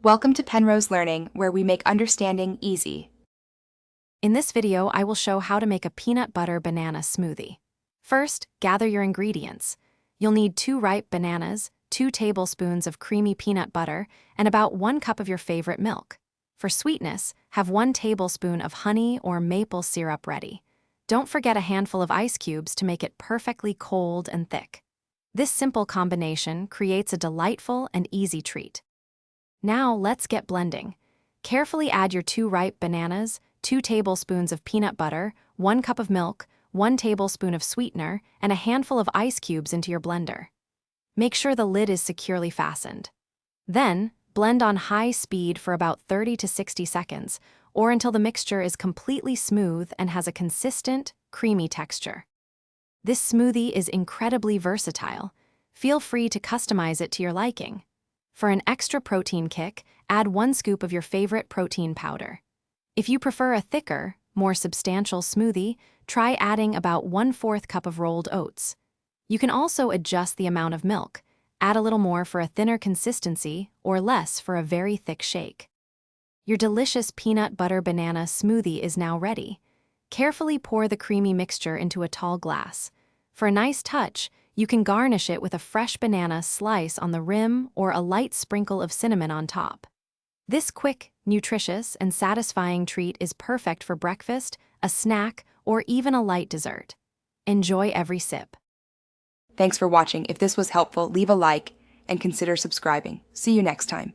Welcome to Penrose Learning, where we make understanding easy. In this video, I will show how to make a peanut butter banana smoothie. First, gather your ingredients. You'll need 2 ripe bananas, 2 tablespoons of creamy peanut butter, and about 1 cup of your favorite milk. For sweetness, have 1 tablespoon of honey or maple syrup ready. Don't forget a handful of ice cubes to make it perfectly cold and thick. This simple combination creates a delightful and easy treat. Now let's get blending. Carefully add your 2 ripe bananas, 2 tablespoons of peanut butter, 1 cup of milk, 1 tablespoon of sweetener, and a handful of ice cubes into your blender. Make sure the lid is securely fastened. Then, blend on high speed for about 30 to 60 seconds, or until the mixture is completely smooth and has a consistent, creamy texture. This smoothie is incredibly versatile. Feel free to customize it to your liking. For an extra protein kick, add 1 scoop of your favorite protein powder. If you prefer a thicker, more substantial smoothie, try adding about 1/4 cup of rolled oats. You can also adjust the amount of milk. Add a little more for a thinner consistency or less for a very thick shake. Your delicious peanut butter banana smoothie is now ready. Carefully pour the creamy mixture into a tall glass. For a nice touch, you can garnish it with a fresh banana slice on the rim or a light sprinkle of cinnamon on top. This quick, nutritious, and satisfying treat is perfect for breakfast, a snack, or even a light dessert. Enjoy every sip. Thanks for watching. If this was helpful, leave a like and consider subscribing. See you next time.